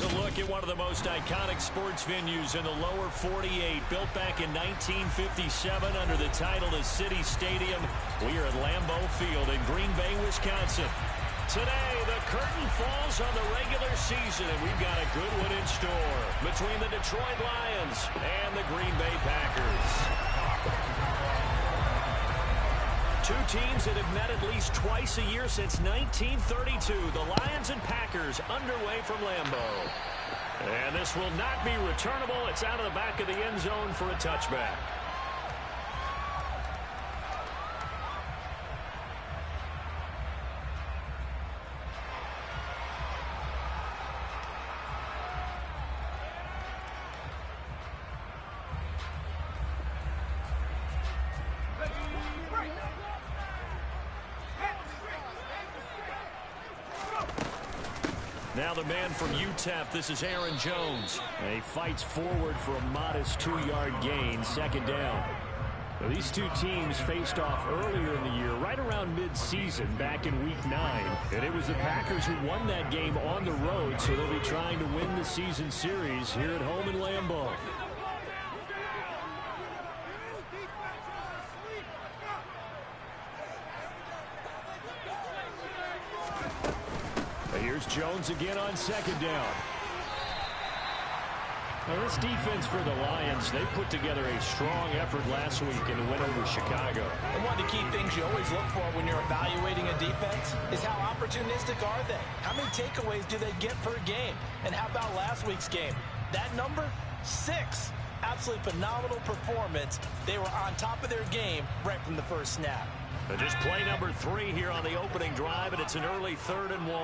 a look at one of the most iconic sports venues in the lower 48, built back in 1957 under the title of City Stadium. We are at Lambeau Field in Green Bay, Wisconsin. Today, the curtain falls on the regular season, and we've got a good one in store between the Detroit Lions and the Green Bay Packers. Two teams that have met at least twice a year since 1932. The Lions and Packers underway from Lambeau. And this will not be returnable. It's out of the back of the end zone for a touchback. Now the man from UTEP, this is Aaron Jones. And he fights forward for a modest 2-yard gain, second down. Now, these two teams faced off earlier in the year, right around mid-season, back in Week 9. And it was the Packers who won that game on the road, so they'll be trying to win the season series here at home in Lambeau. Here's Jones again on second down. Now this defense for the Lions, they put together a strong effort last week in the win over Chicago. And one of the key things you always look for when you're evaluating a defense is how opportunistic are they? How many takeaways do they get per game? And how about last week's game? That number, 6. Absolutely phenomenal performance. They were on top of their game right from the first snap. Just play number 3 here on the opening drive, and it's an early 3rd and 1.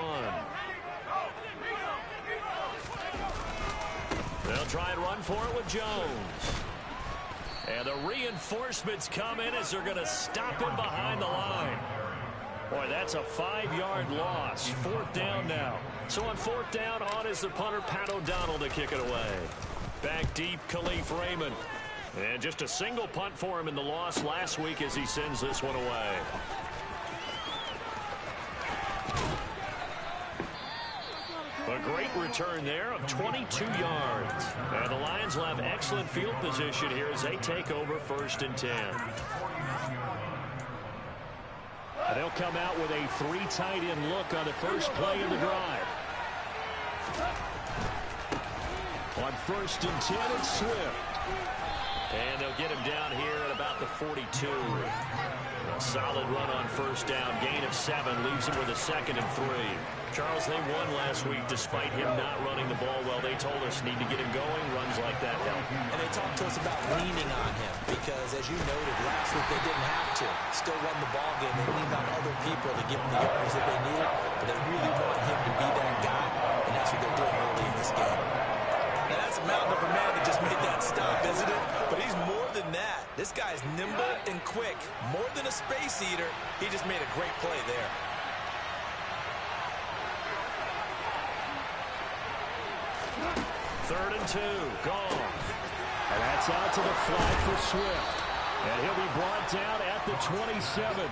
They'll try and run for it with Jones. And the reinforcements come in as they're going to stop him behind the line. Boy, that's a 5-yard loss. 4th down now. So on 4th down, on is the punter, Pat O'Donnell, to kick it away. Back deep, Khalif Raymond. And just a single punt for him in the loss last week as he sends this one away. A great return there of 22 yards. And the Lions will have excellent field position here as they take over 1st and 10. And they'll come out with a 3 tight end look on the first play of the drive. On 1st and 10, it's Swift. And they'll get him down here at about the 42. A solid run on 1st down. Gain of 7 leaves him with a 2nd and 3. Charles, they won last week despite him not running the ball well. They told us need to get him going. Runs like that help. And they talked to us about leaning on him because, as you noted, last week they didn't have to. Still won the ball game. They leaned on other people to give them the yards that they needed. But they really want him to be that guy. And that's what they're doing early in this game. Now, that's a mountain of a man that just made that stop, isn't it? But he's more than that. This guy's nimble and quick. More than a space eater. He just made a great play there. Third and 2, gone. And that's out to the flag for Swift. And he'll be brought down at the 27.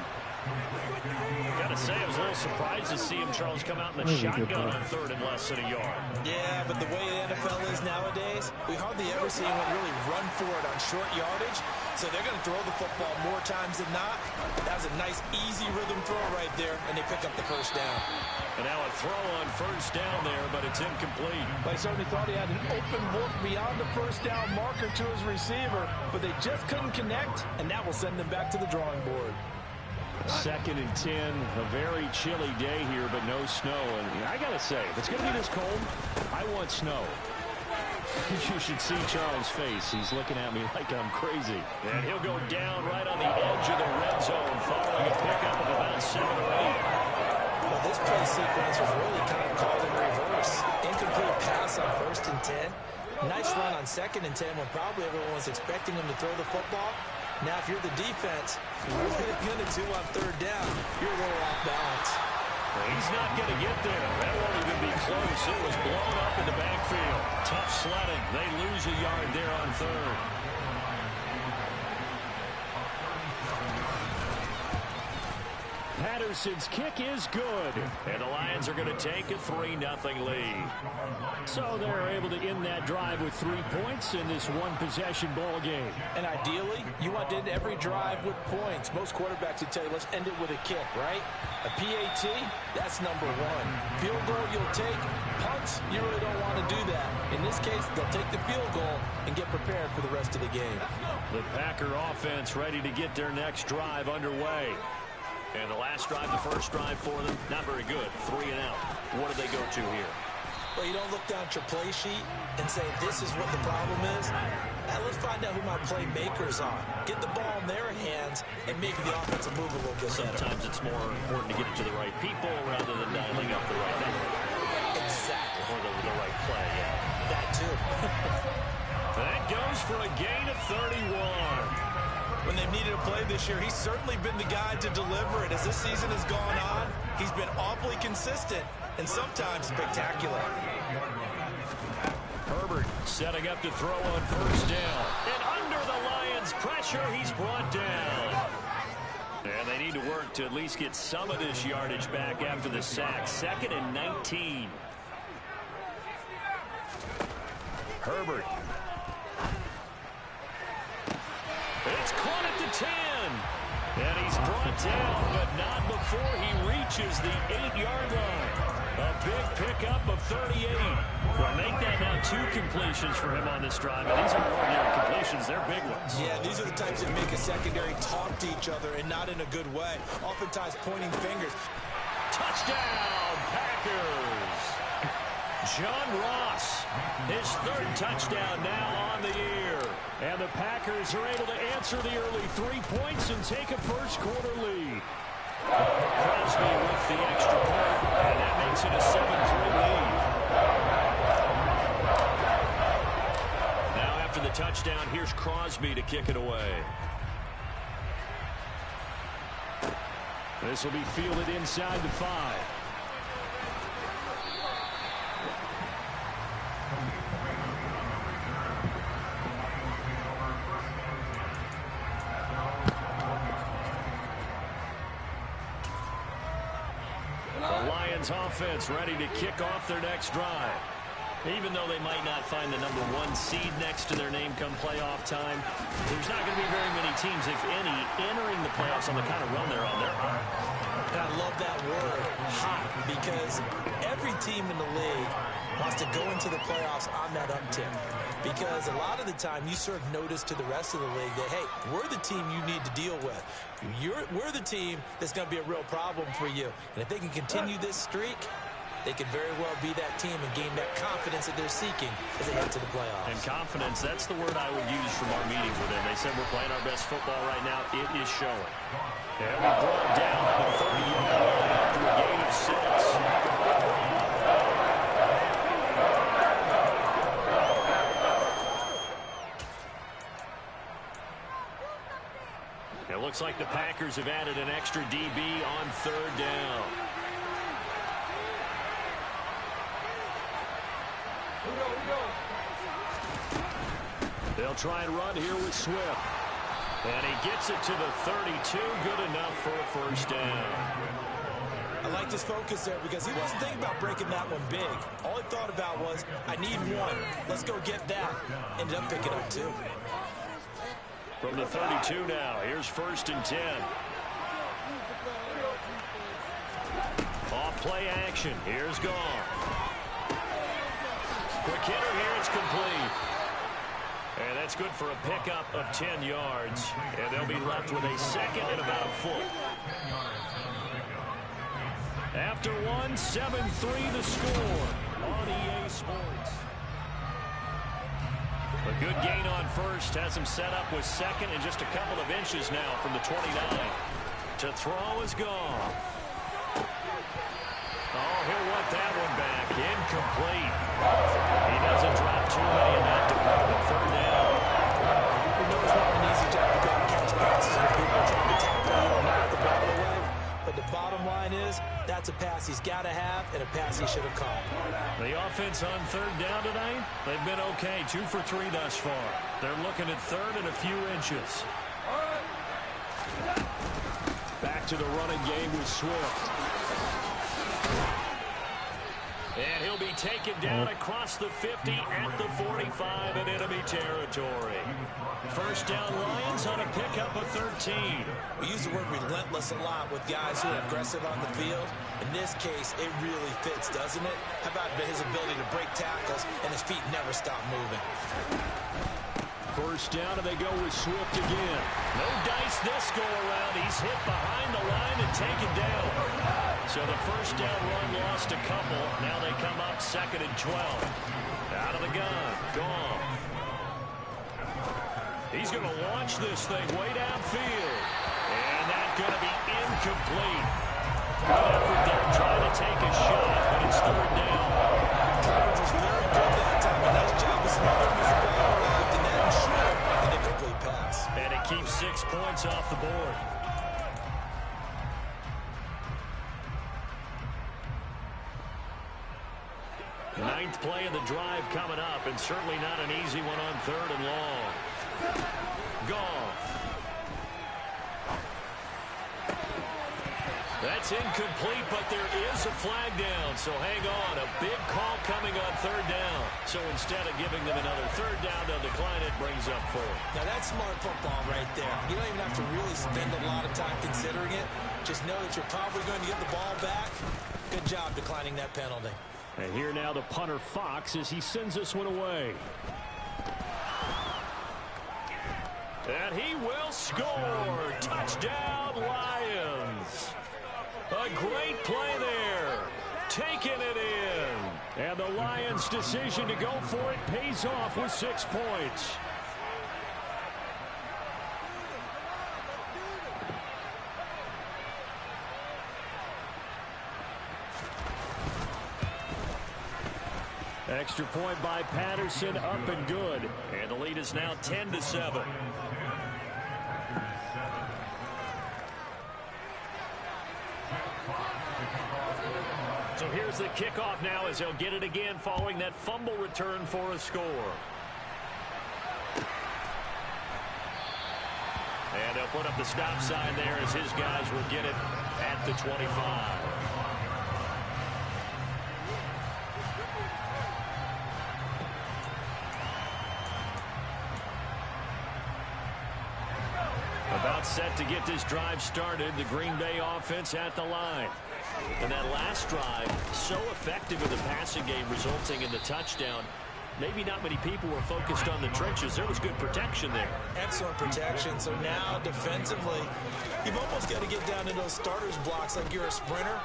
Gotta say, I was a little surprised to see him, Charles, come out in the shotgun on 3rd and less than a yard. Yeah, but the way the NFL is nowadays, we hardly ever see anyone really run for it on short yardage. So they're going to throw the football more times than not. That was a nice, easy rhythm throw right there, and they pick up the 1st down. And now a throw on 1st down there, but it's incomplete. They certainly thought he had an open look beyond the 1st down marker to his receiver, but they just couldn't connect, and that will send them back to the drawing board. 2nd and 10, a very chilly day here, but no snow. And I got to say, if it's going to be this cold, I want snow. You should see Charles' face. He's looking at me like I'm crazy. And he'll go down right on the edge of the red zone following a pickup of about 7 or 8. Well, this play sequence was really kind of called in reverse. Incomplete pass on 1st and 10. Nice run on 2nd and 10 when probably everyone was expecting him to throw the football. Now, if you're the defense, what are they going to do on 3rd down? You're a little off balance. He's not going to get there. That won't even be close. It was blown up in the backfield. Tough sledding. They lose a yard there on 3rd. Patterson's kick is good. And the Lions are going to take a 3-0 lead. So they're able to end that drive with 3 points in this one-possession ball game. And ideally, you want to end every drive with points. Most quarterbacks would tell you, let's end it with a kick, right? A PAT, that's number one. Field goal you'll take. Punts, you really don't want to do that. In this case, they'll take the field goal and get prepared for the rest of the game. The Packer offense ready to get their next drive underway. And the last drive, the first drive for them, not very good. 3 and out. What do they go to here? Well, you don't look down at your play sheet and say, this is what the problem is. Now, let's find out who my playmakers are. Get the ball in their hands, and maybe the offense will move a little bit better. Sometimes it's more important to get it to the right people rather than dialing up the right number. Exactly. Or the right play, yeah. That, too. That goes for a gain of 31. When they've needed a play this year, he's certainly been the guy to deliver it. As this season has gone on, he's been awfully consistent and sometimes spectacular. Herbert setting up to throw on first down. And under the Lions' pressure, he's brought down. And they need to work to at least get some of this yardage back after the sack. 2nd and 19. Herbert. It's caught at the 10. And he's brought down, but not before he reaches the 8-yard line. A big pickup of 38. Well, make that now 2 completions for him on this drive. And these aren't ordinary completions. They're big ones. Yeah, these are the types that make a secondary talk to each other and not in a good way. Oftentimes pointing fingers. Touchdown, Packers. John Ross, his 3rd touchdown now on the year. And the Packers are able to answer the early 3 points and take a first-quarter lead. Crosby with the extra point, and that makes it a 7-3 lead. Now after the touchdown, here's Crosby to kick it away. This will be fielded inside the 5. Offense ready to kick off their next drive. Even though they might not find the number 1 seed next to their name come playoff time, there's not going to be very many teams, if any, entering the playoffs on the kind of run they're on. They're hot. And I love that word, hot, because every team in the league wants to go into the playoffs on that uptick. Because a lot of the time you serve notice to the rest of the league that, hey, we're the team you need to deal with. We're the team that's going to be a real problem for you. And if they can continue this streak, they could very well be that team and gain that confidence that they're seeking as they head to the playoffs. And confidence, that's the word I would use from our meetings with them. They said we're playing our best football right now. It is showing. And we brought down at the 30-yard line after a gain of 6. It looks like the Packers have added an extra DB on 3rd down. They'll try and run here with Swift. And he gets it to the 32. Good enough for a first down. I like his focus there because he wasn't thinking about breaking that one big. All he thought about was, I need 1. Let's go get that. Ended up picking up 2. From the 32 now, here's 1st and 10. Off play action. Here's Goff. Quick hitter here. It's complete. And that's good for a pickup of 10 yards. And they'll be left with a 2nd and about a foot. After 1, 7-3 the score on EA Sports. A good gain on first. Has him set up with 2nd and just a couple of inches now from the 29. To throw is Goff. Oh, he'll want that one back. Incomplete. He doesn't drop too many in that department. 3rd down. We know it's not an easy job to go and catch passes when people are trying to tackle you and knock the ball away. But the bottom line is, that's a pass he's got to have and a pass he should have caught. The offense on 3rd down tonight, they've been okay. 2 for 3 thus far. They're looking at 3rd and a few inches. Back back to the running game with Swift. And he'll be taken down across the 50 at the 45 in enemy territory. First down Lions on a pickup of 13. We use the word relentless a lot with guys who are aggressive on the field. In this case, it really fits, doesn't it? How about his ability to break tackles and his feet never stop moving? First down, and they go with Swift again. No dice this go-around. He's hit behind the line and taken down. So the first down run lost a couple. Now they come up 2nd and 12. Out of the gun. Goff. He's going to launch this thing way downfield. And that's going to be incomplete. Good effort there trying to take a shot, but it's 3rd down. Coverage was very good that time. A nice job of smothering as the ball arrived, and that ensured an incomplete pass. And it keeps 6 points off the board. Ninth play of the drive coming up, and certainly not an easy one on 3rd and long. Goff. That's incomplete, but there is a flag down, so hang on. A big call coming on 3rd down. So instead of giving them another 3rd down, they'll decline it, brings up 4th. Now that's smart football right there. You don't even have to really spend a lot of time considering it. Just know that you're probably going to get the ball back. Good job declining that penalty. And here now the punter Fox as he sends this one away. And he will score. Touchdown, Lions. A great play there. Taking it in. And the Lions' decision to go for it pays off with 6 points. Extra point by Patterson, up and good. And the lead is now 10-7. So here's the kickoff now as they'll get it again following that fumble return for a score. And they'll put up the stop sign there as his guys will get it at the 25. About set to get this drive started. The Green Bay offense at the line. And that last drive, so effective in the passing game, resulting in the touchdown. Maybe not many people were focused on the trenches. There was good protection there. Excellent protection. So now defensively, you've almost got to get down to those starters blocks like you're a sprinter.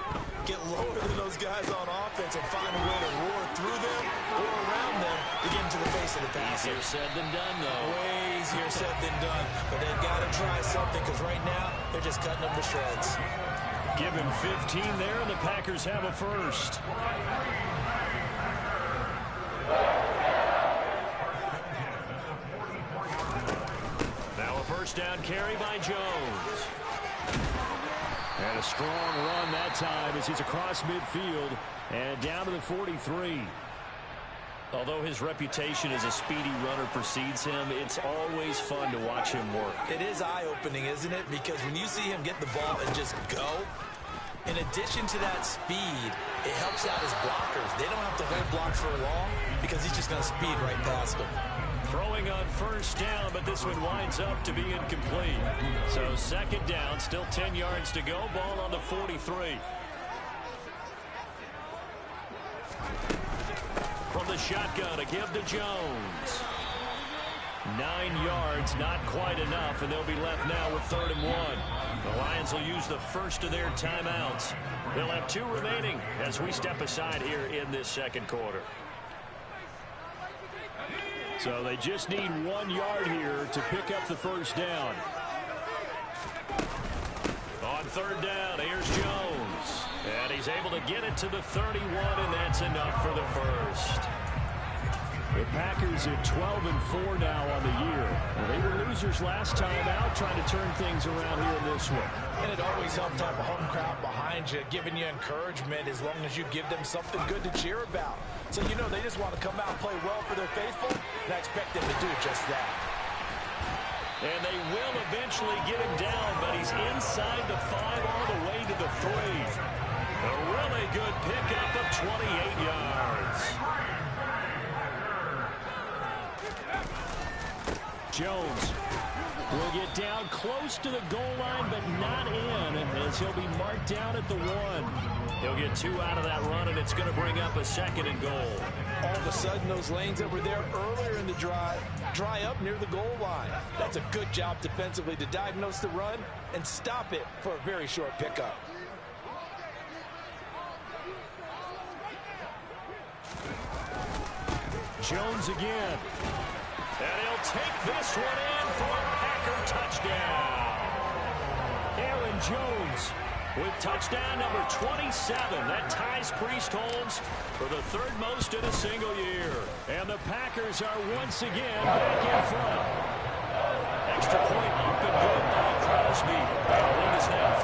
Get lower than those guys on offense and find a way to roar through them or around them to get into the face of the passer. Easier said than done, though. Way easier said than done. But they've got to try something because right now they're just cutting them to shreds. Give him 15 there, and the Packers have a first. Now a first down carry by Jones. And a strong run that time as he's across midfield and down to the 43. Although his reputation as a speedy runner precedes him, it's always fun to watch him work. It is eye-opening, isn't it? Because when you see him get the ball and just go, in addition to that speed, it helps out his blockers. They don't have to hold block for long because he's just going to speed right past them. Throwing on first down, but this one winds up to be incomplete. So second down, still 10 yards to go. Ball on the 43. From the shotgun, a give to Jones. 9 yards, not quite enough, and they'll be left now with 3rd and 1. The Lions will use the first of their timeouts. They'll have 2 remaining as we step aside here in this second quarter. So they just need 1 yard here to pick up the first down. On 3rd down, here's Jones. And he's able to get it to the 31, and that's enough for the first. The Packers at 12-4 now on the year. Well, they were losers last time out, trying to turn things around here in this one. And it always helps to have a home crowd behind you, giving you encouragement as long as you give them something good to cheer about. So, you know, they just want to come out and play well for their faithful, and I expect them to do just that. And they will eventually get him down, but he's inside the 5 all the way to the 3. A really good pickup of 28 yards. Jones will get down close to the goal line, but not in, as he'll be marked down at the 1. He'll get 2 out of that run, and it's going to bring up a 2nd and goal. All of a sudden, those lanes that were there earlier in the drive dry up near the goal line. That's a good job defensively to diagnose the run and stop it for a very short pickup. Jones again. And he'll take this one in for a Packer touchdown. Aaron Jones with touchdown number 27. That ties Priest Holmes for the 3rd most in a single year. And the Packers are once again back in front. Extra point up and good by Crosby. And the lead is now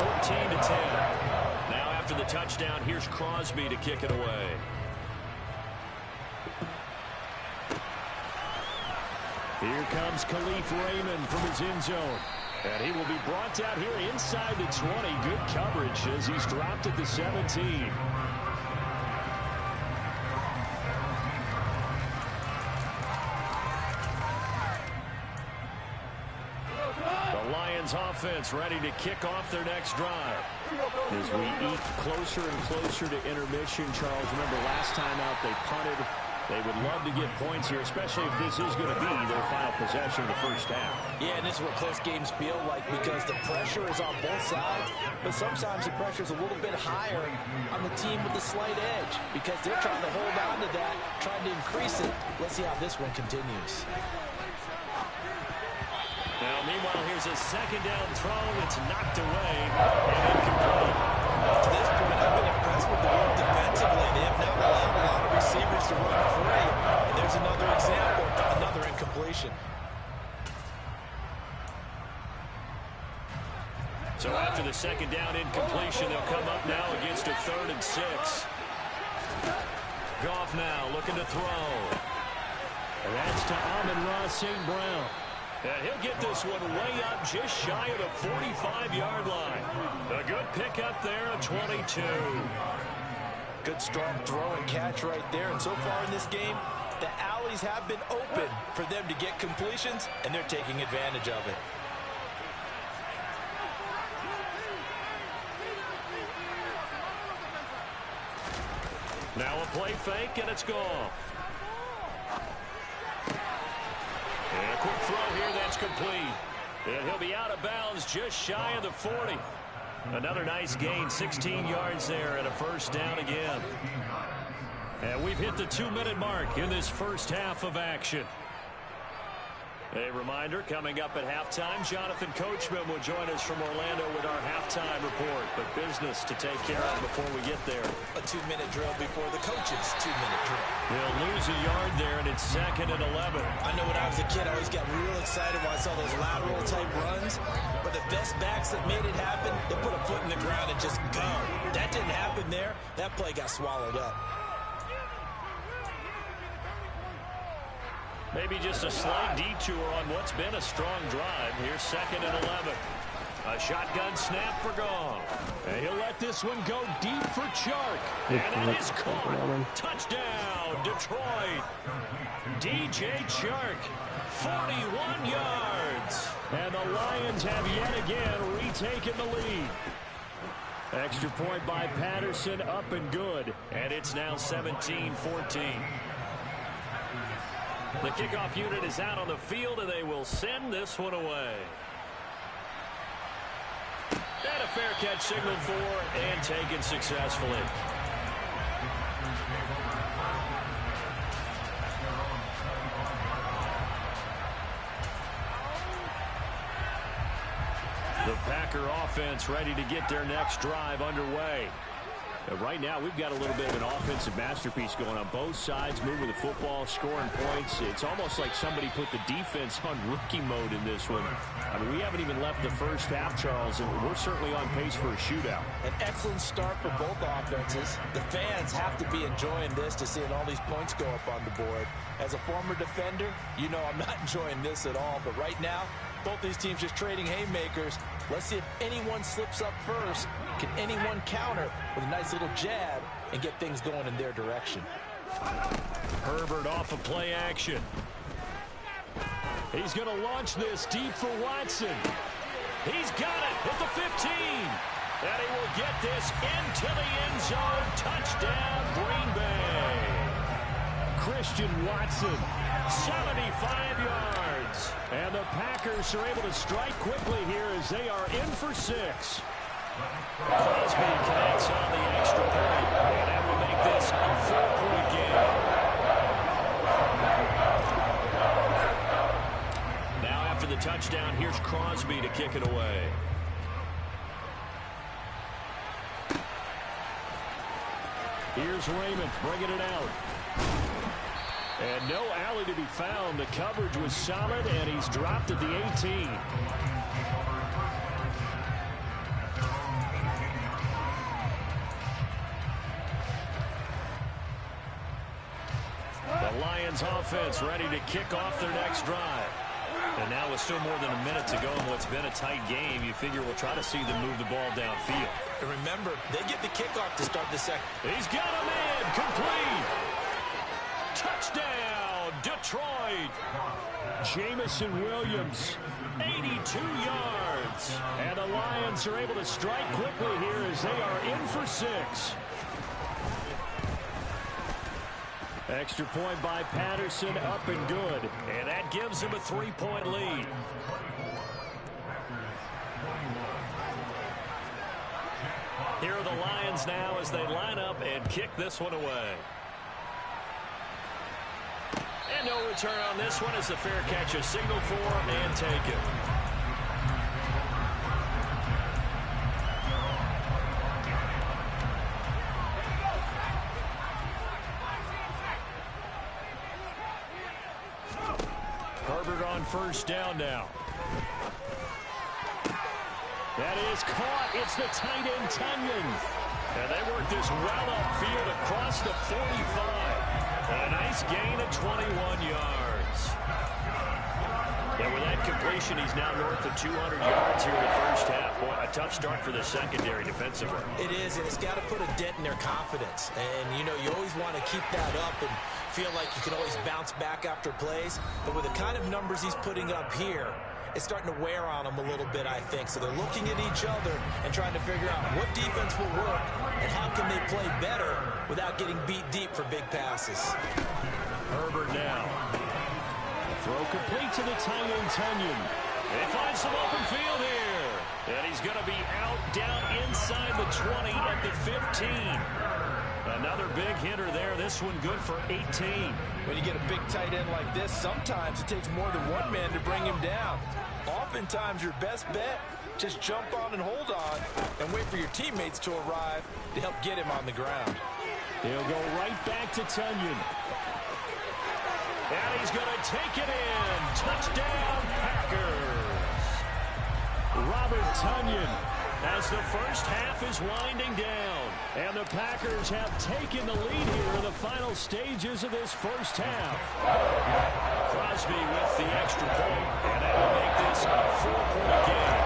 14-10. Now after the touchdown, here's Crosby to kick it away. Here comes Khalif Raymond from his end zone. And he will be brought down here inside the 20. Good coverage as he's dropped at the 17. The Lions offense ready to kick off their next drive. As we eke closer and closer to intermission, Charles, remember last time out they punted. They would love to get points here, especially if this is going to be their final possession of the first half. Yeah, and this is what close games feel like because the pressure is on both sides, but sometimes the pressure is a little bit higher on the team with the slight edge because they're trying to hold on to that, trying to increase it. Let's see how this one continues. Now, meanwhile, here's a 2nd down throw. It's knocked away and incomplete. To this point, I've been impressed with the work defensively. They have not allowed a lot of receivers to run free. And there's another example, another incompletion. So after the 2nd down incompletion, they'll come up now against a 3rd and 6. Goff now looking to throw. And that's to Amon-Ra St. Brown. And he'll get this one way up just shy of the 45-yard line. A good pickup there at 22. Good strong throw and catch right there. And so far in this game, the alleys have been open for them to get completions, and they're taking advantage of it. Now a play fake, and it's gone. And a quick throw here, that's complete. And he'll be out of bounds just shy of the 40. Another nice gain, 16 yards there and a 1st down again. And we've hit the 2-minute mark in this first half of action. A reminder, coming up at halftime, Jonathan Coachman will join us from Orlando with our halftime report. But business to take care of before we get there. A 2-minute drill before the coach's 2-minute drill. He'll lose a yard there, and it's 2nd and 11. I know when I was a kid, I always got real excited when I saw those lateral-type runs. But the best backs that made it happen, they put a foot in the ground and just go. That didn't happen there. That play got swallowed up. Maybe just a slight detour on what's been a strong drive. Here's 2nd and 11. A shotgun snap for Goff. And he'll let this one go deep for Chark. And that is caught. Touchdown, Detroit. DJ Chark, 41 yards. And the Lions have yet again retaken the lead. Extra point by Patterson, up and good. And it's now 17-14. The kickoff unit is out on the field, and they will send this one away. And a fair catch signaled for and taken successfully. The Packer offense ready to get their next drive underway. Right now, we've got a little bit of an offensive masterpiece going on both sides, moving the football, scoring points. It's almost like somebody put the defense on rookie mode in this one. I mean, we haven't even left the first half, Charles, and we're certainly on pace for a shootout. An excellent start for both offenses. The fans have to be enjoying this to seeing all these points go up on the board. As a former defender, you know I'm not enjoying this at all, but right now, Both these teams just trading haymakers. Let's see if anyone slips up first. Can anyone counter with a nice little jab and get things going in their direction? Herbert off of play action. He's going to launch this deep for Watson. He's got it at the 15. And he will get this into the end zone. Touchdown, Green Bay. Christian Watson, 75 yards. And the Packers are able to strike quickly here as they are in for 6. Crosby connects on the extra point. And that will make this a 4-point game. Now after the touchdown, here's Crosby to kick it away. Here's Raymond bringing it out. And no alley to be found. The coverage was solid, and he's dropped at the 18. The Lions offense ready to kick off their next drive. And now with still more than a minute to go in what's been a tight game, you figure we'll try to see them move the ball downfield. And remember, they get the kickoff to start the second. He's got a man complete. Touchdown, Detroit. Jamison Williams, 82 yards. And the Lions are able to strike quickly here as they are in for 6. Extra point by Patterson, up and good. And that gives him a 3-point lead. Here are the Lions now as they line up and kick this one away. And no return on this one as the fair catch is signaled for and taken. Herbert on first down now. That is caught. It's the tight end, Tunyon. And they work this well upfield across the 45. And a nice gain of 21 yards. And with that completion, he's now north of 200 yards here in the first half. Boy, a tough start for the secondary defensively. It is, and it's got to put a dent in their confidence. And, you know, you always want to keep that up and feel like you can always bounce back after plays. But with the kind of numbers he's putting up here, it's starting to wear on them a little bit, I think. So they're looking at each other and trying to figure out what defense will work and how can they play better without getting beat deep for big passes. Herbert now. Throw complete to the tight end, Tunyon. They find some open field here. And he's going to be out down inside the 20 at the 15. Another big hitter there. This one good for 18. When you get a big tight end like this, sometimes it takes more than one man to bring him down. Oftentimes, your best bet, just jump on and hold on and wait for your teammates to arrive to help get him on the ground. He'll go right back to Tunyon. And he's going to take it in. Touchdown, Packers. Robert Tunyon as the first half is winding down. And the Packers have taken the lead here in the final stages of this first half. Crosby with the extra point. And that will make this a 4-point game.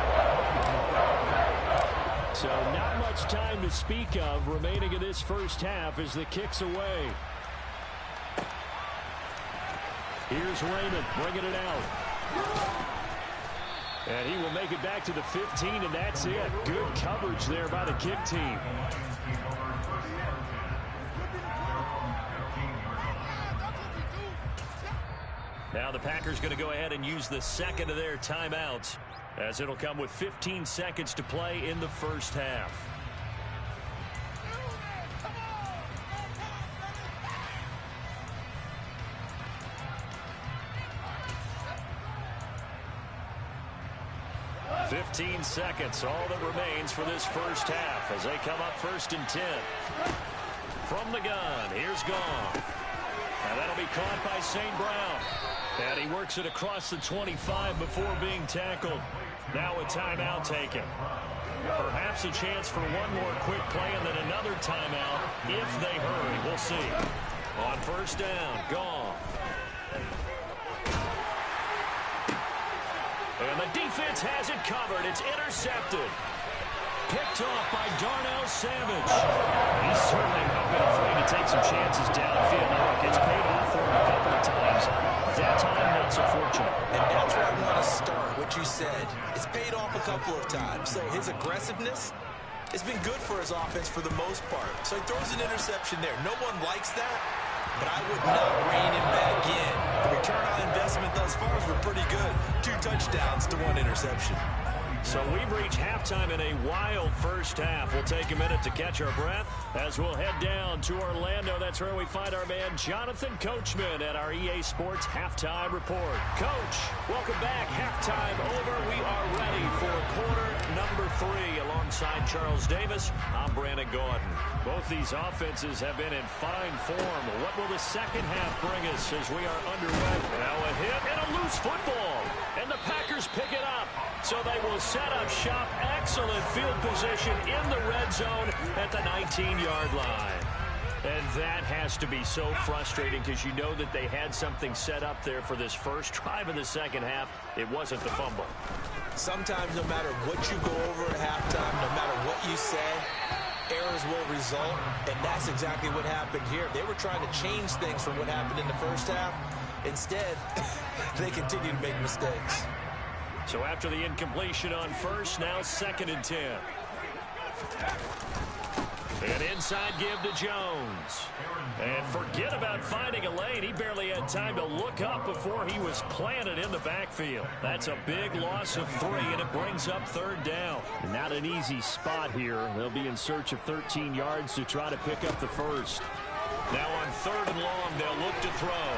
So not much time to speak of remaining in this first half as the kick's away. Here's Raymond bringing it out. And he will make it back to the 15, and that's it. Good coverage there by the kick team. Now the Packers going to go ahead and use the second of their timeouts, as it'll come with 15 seconds to play in the first half. "15 seconds, all that remains for this first half as they come up first and 10. From the gun, here's Goff. And that'll be caught by St. Brown. And he works it across the 25 before being tackled. Now a timeout taken. Perhaps a chance for one more quick play and then another timeout if they hurry. We'll see. On first down, Goff. And the defense has it covered. It's intercepted. Picked off by Darnell Savage. He's certainly not been afraid to take some chances downfield. Look, it's paid off for him a couple of times. That time, not so fortunate. And that's where I want to start, what you said. It's paid off a couple of times. So his aggressiveness has been good for his offense for the most part. So he throws an interception there. No one likes that, but I would not rein him back in. The return on investment thus far has been pretty good. 2 touchdowns to 1 interception. So we've reached halftime in a wild first half. We'll take a minute to catch our breath as we'll head down to Orlando. That's where we find our man Jonathan Coachman at our EA Sports Halftime Report. Coach, welcome back. Halftime over. We are ready for quarter number 3. Alongside Charles Davis, I'm Brandon Gaudin. Both these offenses have been in fine form. What will the second half bring us as we are underway? Now a hit and a loose football. And the Packers pick it up. So they will set up shop. Excellent field position in the red zone at the 19-yard line. And that has to be so frustrating because you know that they had something set up there for this first drive of the second half. It wasn't the fumble. Sometimes no matter what you go over at halftime, no matter what you say, errors will result, and that's exactly what happened here. They were trying to change things from what happened in the first half. Instead, they continue to make mistakes. So after the incompletion on first, now 2nd and 10. An inside give to Jones. And forget about finding a lane. He barely had time to look up before he was planted in the backfield. That's a big loss of 3, and it brings up 3rd down. Not an easy spot here. They'll be in search of 13 yards to try to pick up the first. Now on 3rd and long, they'll look to throw.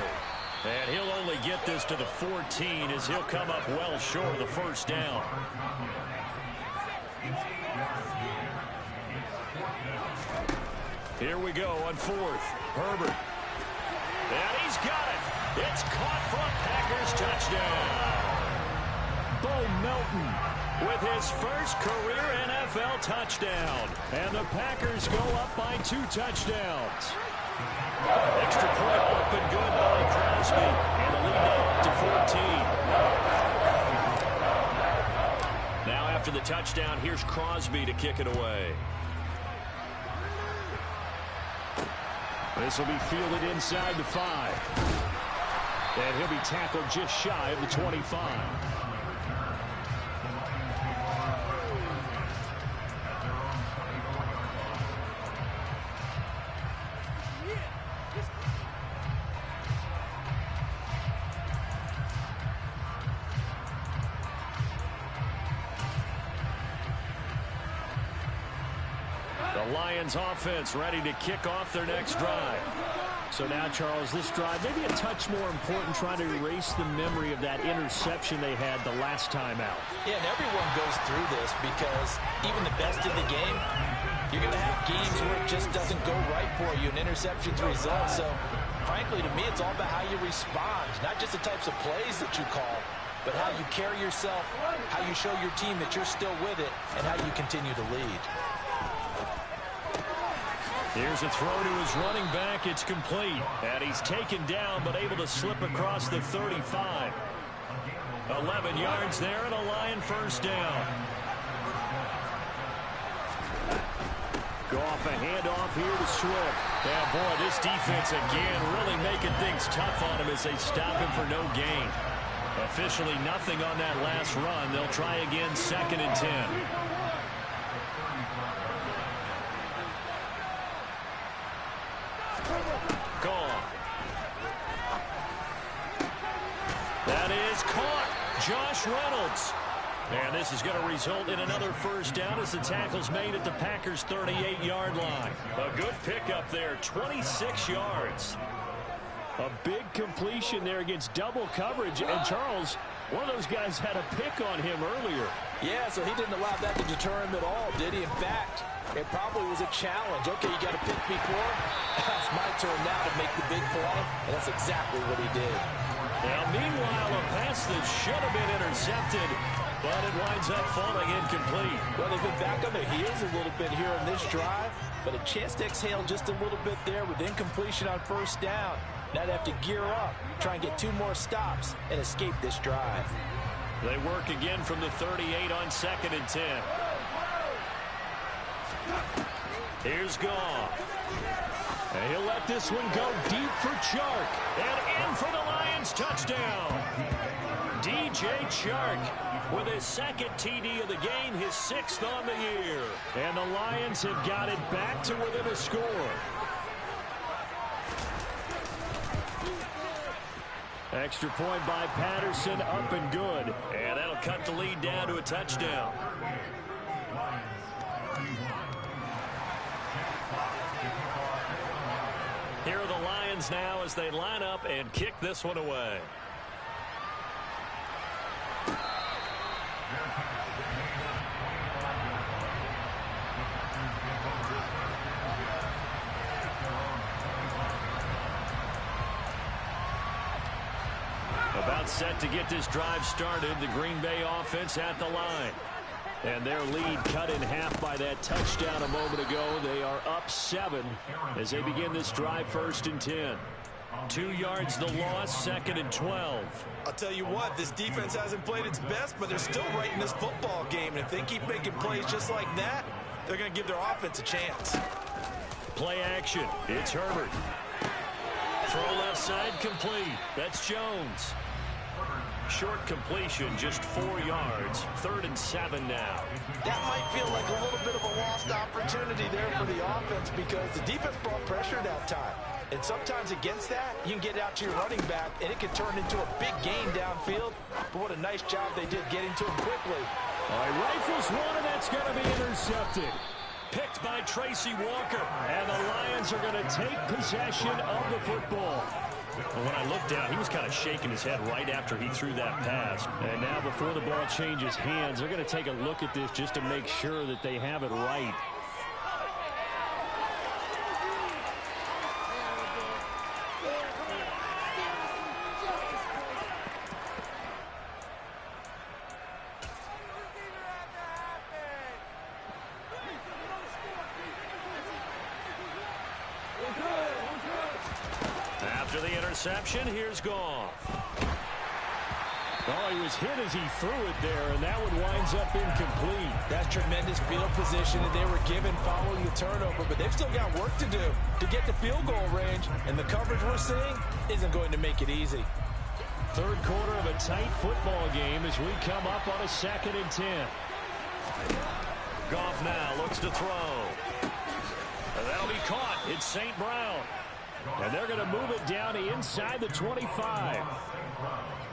And he'll only get this to the 14 as he'll come up well short of the first down. Here we go on 4th. Herbert. And he's got it. It's caught for a Packers touchdown. Bo Melton with his first career NFL touchdown. And the Packers go up by 2 touchdowns. Extra point open good by Crosby. And the lead up to 14. Now after the touchdown, here's Crosby to kick it away. This will be fielded inside the 5. And he'll be tackled just shy of the 25. Lions offense ready to kick off their next drive. So now, Charles, this drive maybe a touch more important, trying to erase the memory of that interception they had the last time out. Yeah, and everyone goes through this because even the best in the game, you're going to have games where it just doesn't go right for you, and interceptions result. So, frankly, to me, it's all about how you respond, not just the types of plays that you call, but how you carry yourself, how you show your team that you're still with it, and how you continue to lead. Here's a throw to his running back. It's complete. And he's taken down but able to slip across the 35. 11 yards there and a Lion first down. Go off a handoff here to Swift. Yeah, boy, this defense again really making things tough on him as they stop him for no gain. Officially nothing on that last run. They'll try again 2nd and 10. Gone. That is caught. Josh Reynolds. And this is going to result in another first down as the tackle's made at the Packers' 38-yard line. A good pickup there, 26 yards. A big completion there against double coverage. And Charles, one of those guys had a pick on him earlier. Yeah, so he didn't allow that to deter him at all, did he? In fact, it probably was a challenge. Okay, you got to pick me for it. It's my turn now to make the big play, and that's exactly what he did. Now, meanwhile, a pass that should have been intercepted, but it winds up falling incomplete. Well, they've been back on their heels a little bit here in this drive, but a chance to exhale just a little bit there with incompletion on first down. Now they have to gear up, try and get 2 more stops, and escape this drive. They work again from the 38 on 2nd and 10. Here's Goff. And he'll let this one go deep for Chark. And in for the Lions touchdown. DJ Chark with his 2nd TD of the game, his 6th on the year. And the Lions have got it back to within a score. Extra point by Patterson, up and good. And that'll cut the lead down to a touchdown. Here are the Lions now as they line up and kick this one away. About set to get this drive started. The Green Bay offense at the line. And their lead cut in half by that touchdown a moment ago. They are up 7 as they begin this drive 1st and 10. 2 yards the loss, 2nd and 12. I'll tell you what, this defense hasn't played its best, but they're still right in this football game. And if they keep making plays just like that, they're going to give their offense a chance. Play action. It's Herbert. Throw left side complete. That's Jones. Short completion, just 4 yards. 3rd and 7 now. That might feel like a little bit of a lost opportunity there for the offense because the defense brought pressure that time. And sometimes against that, you can get out to your running back, and it can turn into a big gain downfield. But what a nice job they did getting to him quickly. All right, rifles one, and that's going to be intercepted. Picked by Tracy Walker. And the Lions are going to take possession of the football. Well, when I looked down, he was kind of shaking his head right after he threw that pass. And now before the ball changes hands, they're going to take a look at this just to make sure that they have it right. After the interception, here's Goff. Oh, he was hit as he threw it there, and that one winds up incomplete. That's tremendous field position that they were given following the turnover, but they've still got work to do to get to field goal range, and the coverage we're seeing isn't going to make it easy. 3rd quarter of a tight football game as we come up on a 2nd and 10. Goff now looks to throw. And that'll be caught. It's St. Brown. And they're going to move it down to inside the 25.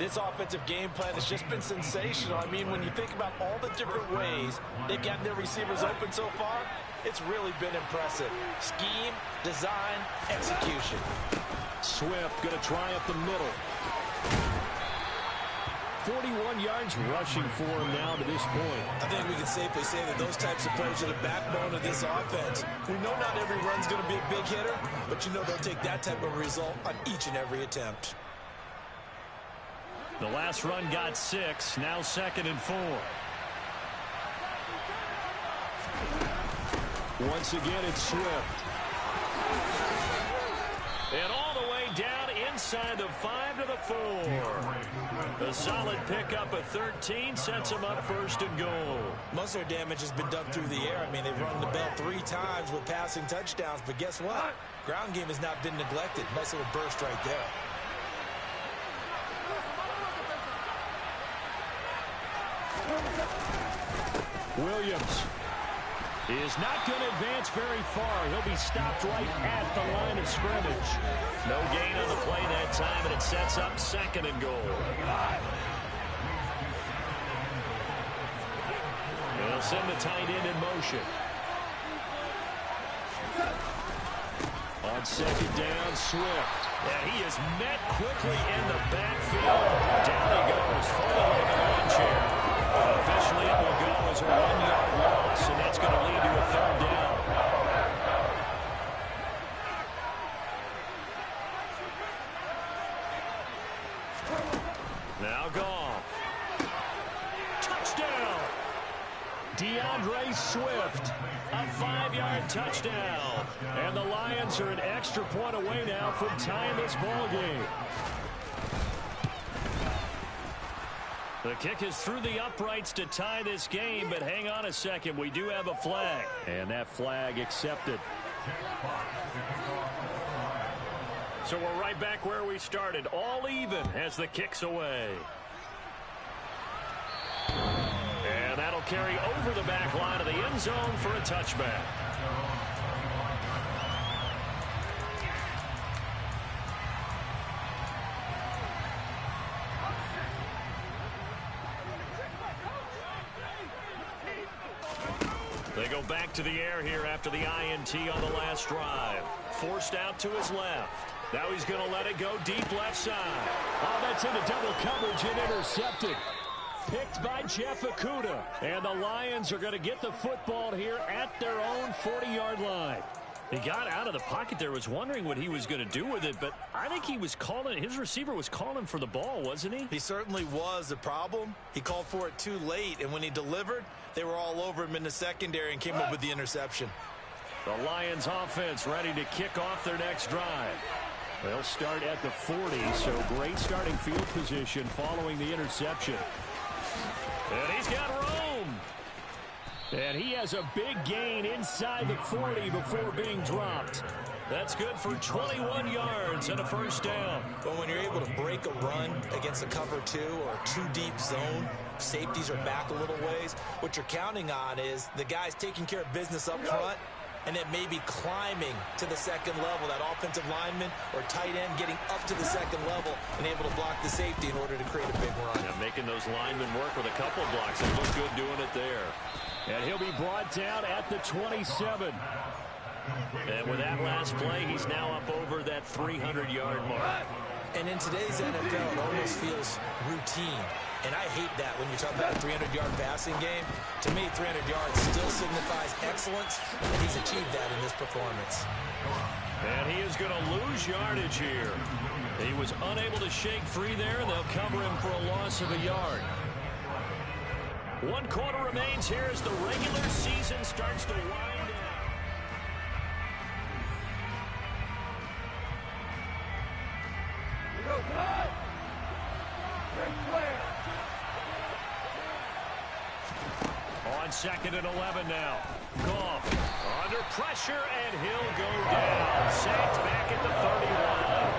This offensive game plan has just been sensational. I mean, when you think about all the different ways they've gotten their receivers open so far, it's really been impressive. Scheme, design, execution. Swift going to try up the middle. 41 yards rushing for him now to this point. I think we can safely say that those types of plays are the backbone of this offense. We know not every run's going to be a big hitter, but you know they'll take that type of result on each and every attempt. The last run got 6, now 2nd and 4. Once again, it's Swift. And all the way down inside the 5 to the 4. A solid pickup of 13 sets them up 1st and goal. Most of their damage has been done through the air. I mean, they've rung the bell 3 times with passing touchdowns, but guess what? Ground game has not been neglected. Nice little burst right there. Williams is not going to advance very far. He'll be stopped right at the line of scrimmage. No gain on the play that time, and it sets up 2nd and goal. They'll send the tight end in motion. On 2nd down, Swift. And he is met quickly in the backfield. Down he goes, folded like a lawn chair. Officially, it will go as a 1-yard loss, and that's going to lead to a 3rd down. Now Goff. Touchdown! DeAndre Swift, a 5-yard touchdown. And the Lions are an extra point away now from tying this ball game. The kick is through the uprights to tie this game, but hang on a second. We do have a flag. And that flag accepted. So we're right back where we started. All even as the kick's away. And that'll carry over the back line of the end zone for a touchback. They go back to the air here after the INT on the last drive. Forced out to his left. Now he's going to let it go deep left side. Oh, that's into double coverage and intercepted. Picked by Jeff Okudah. And the Lions are going to get the football here at their own 40-yard line. He got out of the pocket there, was wondering what he was going to do with it, but I think he was calling, his receiver was calling for the ball, wasn't he? He certainly was. The problem, he called for it too late, and when he delivered, they were all over him in the secondary and came up with the interception. The Lions offense ready to kick off their next drive. They'll start at the 40, so great starting field position following the interception. And he's got room. And he has a big gain inside the 40 before being dropped. That's good for 21 yards and a first down. But when you're able to break a run against a cover 2 or 2-deep zone, safeties are back a little ways. What you're counting on is the guys taking care of business up front and then maybe climbing to the second level, that offensive lineman or tight end getting up to the second level and able to block the safety in order to create a big run. Yeah, making those linemen work with a couple of blocks. They look good doing it there. And he'll be brought down at the 27. And with that last play, he's now up over that 300-yard mark. And in today's NFL, it almost feels routine. And I hate that when you talk about a 300-yard passing game. To me, 300 yards still signifies excellence, and he's achieved that in this performance. And he is going to lose yardage here. He was unable to shake free there, and they'll cover him for a loss of a yard. 1 quarter remains here as the regular season starts to wind down. On 2nd and 11 now. Goff under pressure, and he'll go down. Sacked back at the 31.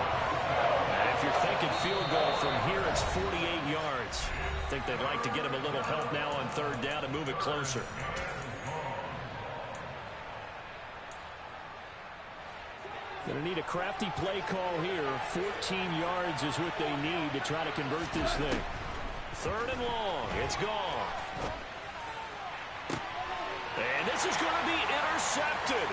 And if you're thinking field goal from here, it's 48 yards. I think they'd like to get him a little help now on 3rd down and move it closer. Going to need a crafty play call here. 14 yards is what they need to try to convert this thing. 3rd and long. It's gone. And this is going to be intercepted.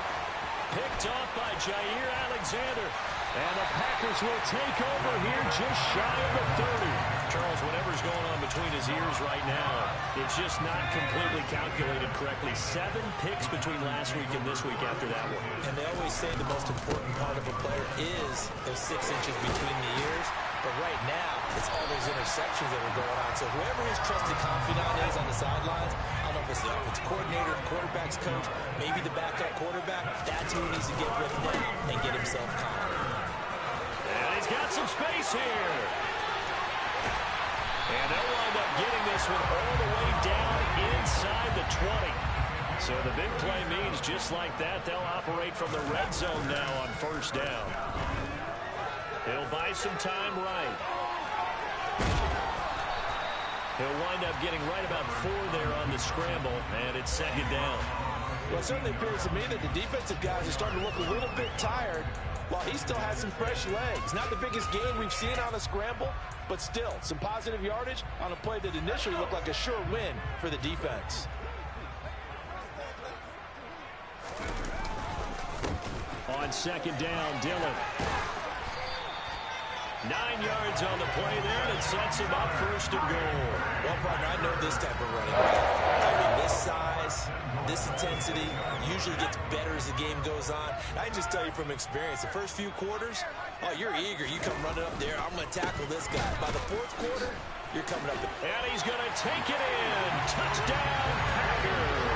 Picked off by Jair Alexander. And the Packers will take over here just shy of the 30. Charles, whatever's going on between his ears right now, it's just not completely calculated correctly. 7 picks between last week and this week after that one. And they always say the most important part of a player is those 6 inches between the ears. But right now, it's all those interceptions that are going on. So whoever his trusted confidant is on the sidelines, I don't know if it's the offensive coordinator, the quarterback's coach, maybe the backup quarterback, that's who he needs to get with now and get himself calm. And he's got some space here. And they'll wind up getting this one all the way down inside the 20. So the big play means just like that, they'll operate from the red zone now on 1st down. He'll buy some time right. He'll wind up getting right about 4 there on the scramble, and it's 2nd down. Well, it certainly appears to me that the defensive guys are starting to look a little bit tired while he still has some fresh legs. Not the biggest gain we've seen on a scramble, but still some positive yardage on a play that initially looked like a sure win for the defense. On 2nd down, Dillon. 9 yards on the play there, and it sets him up 1st and goal. Well, partner, I know this type of running back. I mean, this size, this intensity usually gets better as the game goes on. I can just tell you from experience, the first few quarters, oh, you're eager. You come running up there, I'm going to tackle this guy. By the 4th quarter, you're coming up. And he's going to take it in. Touchdown, Packers.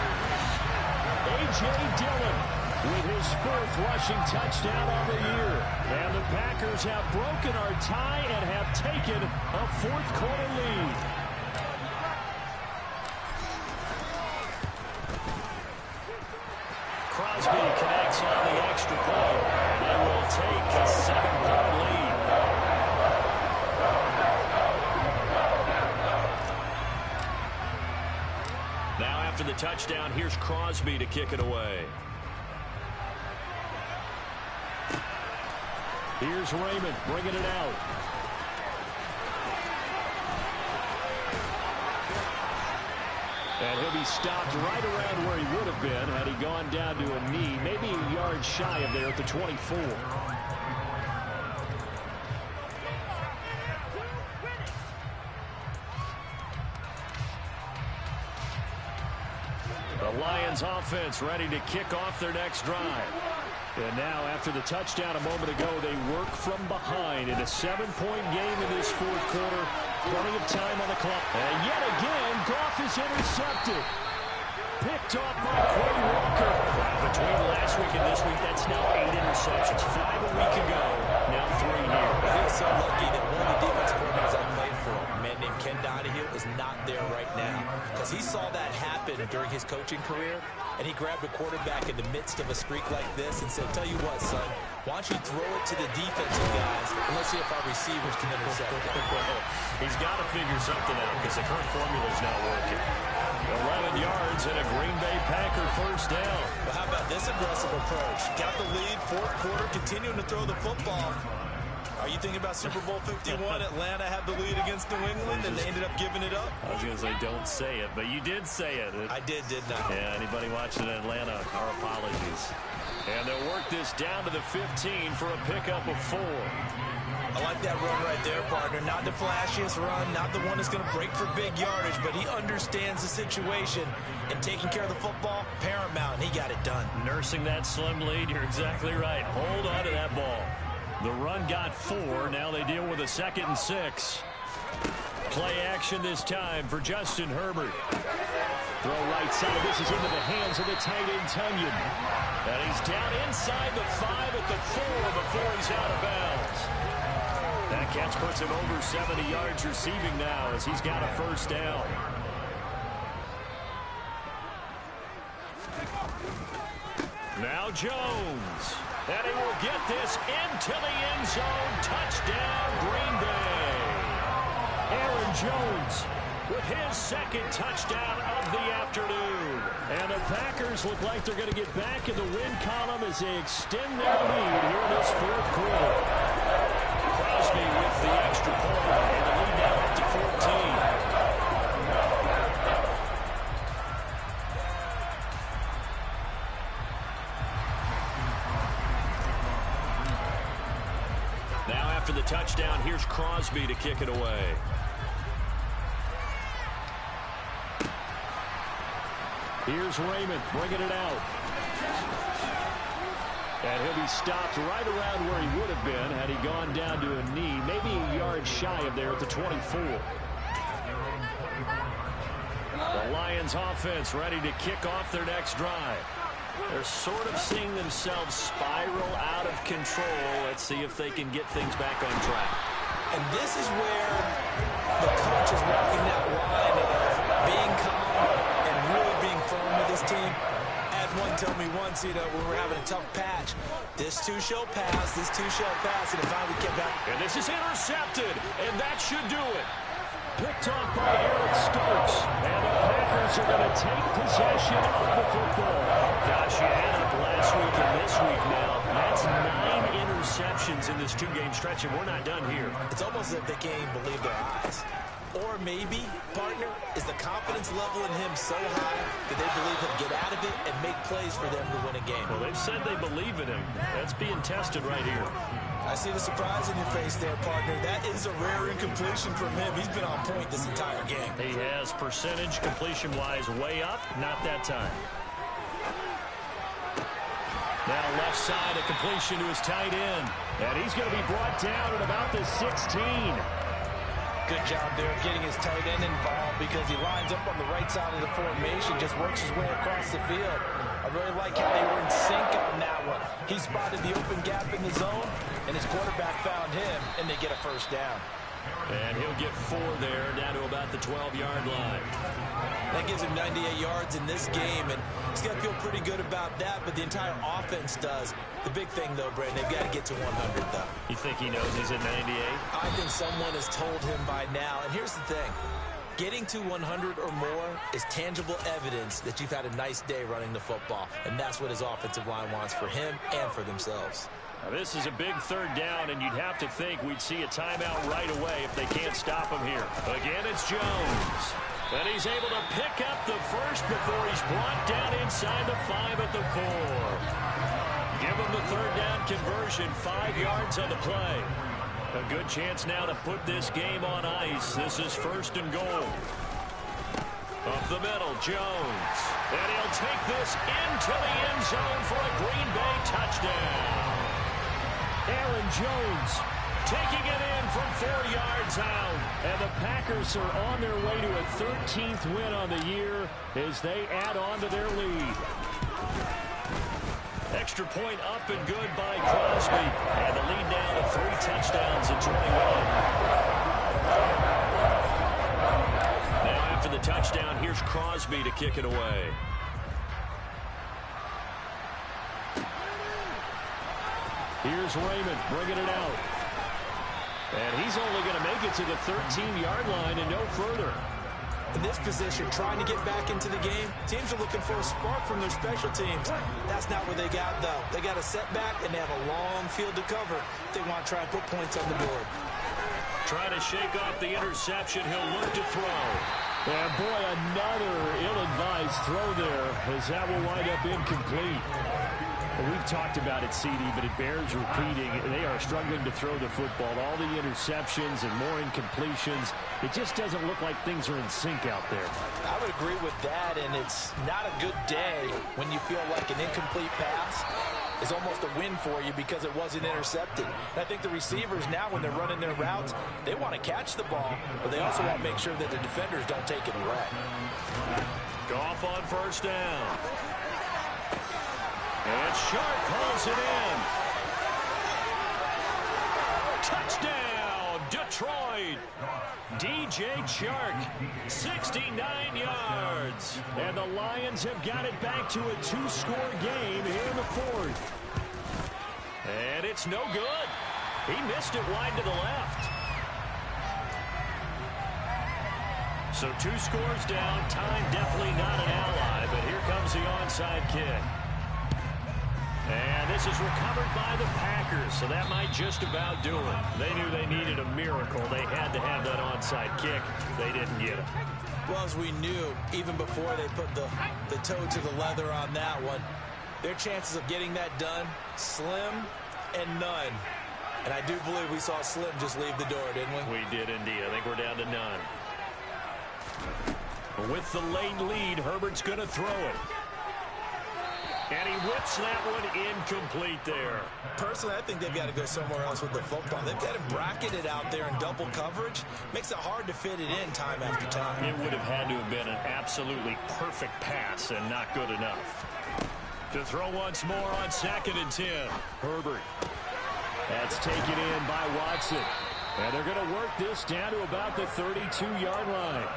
A.J. Dillon with his 4th rushing touchdown on the year. And the Packers have broken our tie and have taken a 4th quarter lead. Lions on the extra point. They will take a 7-point lead. Now after the touchdown, here's Crosby to kick it away. Here's Raymond bringing it out. And he'll be stopped right around where he would have been had he gone down to a knee, maybe a yard shy of there at the 24. The Lions offense ready to kick off their next drive. And now, after the touchdown a moment ago, they work from behind in a 7-point game in this fourth quarter. Plenty of time on the clock. And yet again, Goff is intercepted. Picked off by Quay Walker. Between last week and this week, that's now 8 interceptions. 5 a week ago, now 3 here. He's so lucky that one of the defensive coordinators I played for, a man named Ken Donahue, is not there right now. Because he saw that happen during his coaching career, and he grabbed a quarterback in the midst of a streak like this and said, tell you what, son, why don't you throw it to the defensive guys, and let's see if our receivers can intercept it. He's got to figure something out because the current formula is not working. 11 yards and a Green Bay Packer first down. Well, how about this aggressive approach? Got the lead, fourth quarter, continuing to throw the football. Are you thinking about Super Bowl 51? Atlanta had the lead against New England, and they ended up giving it up? I was going to say, don't say it, but you did say it. I didn't I? Yeah, anybody watching in Atlanta, our apologies. And they'll work this down to the 15 for a pickup of 4. I like that run right there, partner. Not the flashiest run, not the one that's going to break for big yardage, but he understands the situation, and taking care of the football, paramount, and he got it done. Nursing that slim lead, you're exactly right. Hold on to that ball. The run got 4. Now they deal with a 2nd and 6. Play action this time for Justin Herbert. Throw right side. This is into the hands of the tight end, Tunyon. And he's down inside the 5 at the 4 before he's out of bounds. That catch puts him over 70 yards receiving now as he's got a first down. Now Jones. And he will get this into the end zone. Touchdown, Green Bay. Aaron Jones with his 2nd touchdown of the afternoon. And the Packers look like they're going to get back in the win column as they extend their lead here in this fourth quarter. Crosby with the extra point, and the lead now up to 14. Now after the touchdown, here's Crosby to kick it away. Here's Raymond bringing it out. And he'll be stopped right around where he would have been had he gone down to a knee, maybe a yard shy of there at the 24. The Lions offense ready to kick off their next drive. They're sort of seeing themselves spiral out of control. Let's see if they can get things back on track. And this is where the coach is walking that line of being calm and really being firm with his team. I had one tell me once, when we were having a tough patch, this too shall pass, and it finally came back. And this is intercepted, and that should do it. Picked off by Eric Stokes, and the Packers are going to take possession of the football. Gosh, you add up last week and this week now. That's 9 interceptions in this 2-game stretch, and we're not done here. It's almost as if they can't even believe their eyes. Or maybe, partner, is the confidence level in him so high that they believe he'll get out of it and make plays for them to win a game. Well, they've said they believe in him. That's being tested right here. I see the surprise in your face there, partner. That is a rare incompletion from him. He's been on point this entire game. He has percentage completion-wise way up. Not that time. Now left side, a completion to his tight end. And he's going to be brought down at about the 16. Good job there of getting his tight end involved because he lines up on the right side of the formation, just works his way across the field. I really like how they were in sync on that one. He spotted the open gap in the zone, and his quarterback found him, and they get a first down. And he'll get 4 there, down to about the 12-yard line. That gives him 98 yards in this game, and he's got to feel pretty good about that, but the entire offense does. The big thing, though, Brandon, they've got to get to 100, though. You think he knows he's at 98? I think someone has told him by now, and here's the thing. Getting to 100 or more is tangible evidence that you've had a nice day running the football, and that's what his offensive line wants for him and for themselves. Now, this is a big 3rd down, and you'd have to think we'd see a timeout right away if they can't stop him here. Again, it's Jones. And he's able to pick up the first before he's brought down inside the 5 at the 4. Give him the 3rd down conversion, 5 yards on the play. A good chance now to put this game on ice. This is 1st and goal. Up the middle, Jones. And he'll take this into the end zone for a Green Bay touchdown. Aaron Jones taking it in from 4 yards out. And the Packers are on their way to a 13th win on the year as they add on to their lead. Extra point up and good by Crosby. And the lead now to 3 touchdowns at 21. Now after the touchdown, here's Crosby to kick it away. Here's Raymond bringing it out. And he's only going to make it to the 13-yard line and no further. In this position, trying to get back into the game, teams are looking for a spark from their special teams. That's not what they got, though. They got a setback, and they have a long field to cover if they want to try and put points on the board. Trying to shake off the interception. He'll look to throw. And, boy, another ill-advised throw there as that will wind up incomplete. We've talked about it, CD, but it bears repeating. They are struggling to throw the football. All the interceptions and more incompletions. It just doesn't look like things are in sync out there. I would agree with that, and it's not a good day when you feel like an incomplete pass is almost a win for you because it wasn't intercepted. And I think the receivers now, when they're running their routes, they want to catch the ball, but they also want to make sure that the defenders don't take it away. Goff on 1st down. And Sharp pulls it in. Touchdown, Detroit. DJ Chark, 69 yards. And the Lions have got it back to a 2-score game here in the 4th. And it's no good. He missed it wide to the left. So 2 scores down. Time definitely not an ally, but here comes the onside kick. And this is recovered by the Packers, so that might just about do it. They knew they needed a miracle. They had to have that onside kick. They didn't get it. Well, as we knew, even before they put the toe to the leather on that one, their chances of getting that done, slim and none. And I do believe we saw Slim just leave the door, didn't we? We did indeed. I think we're down to none. With the late lead, Herbert's going to throw it. And he whips that one incomplete there. Personally, I think they've got to go somewhere else with the football. They've got to bracket it out there in double coverage. Makes it hard to fit it in time after time. It would have had to have been an absolutely perfect pass and not good enough. To throw once more on 2nd and 10. Herbert. That's taken in by Watson. And they're going to work this down to about the 32-yard line.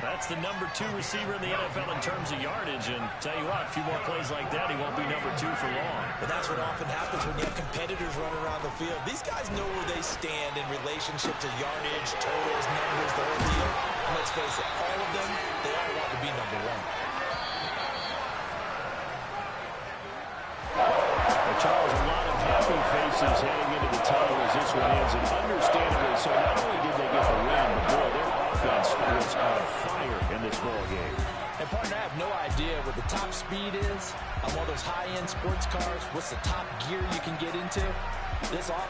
That's the number 2 receiver in the NFL in terms of yardage. And tell you what, a few more plays like that, he won't be number 2 for long. But that's what often happens when you have competitors running around the field. These guys know where they stand in relationship to yardage, totals, numbers, the whole deal. And let's face it, all of them, they all want to be number 1. Charles, a lot of happy faces heading into the tunnel as this one ends, and understandably so. Not only did they get the win, but boy, their offense was on fire in this ball game. And partner, I have no idea what the top speed is on one of those high-end sports cars. What's the top gear you can get into? This offense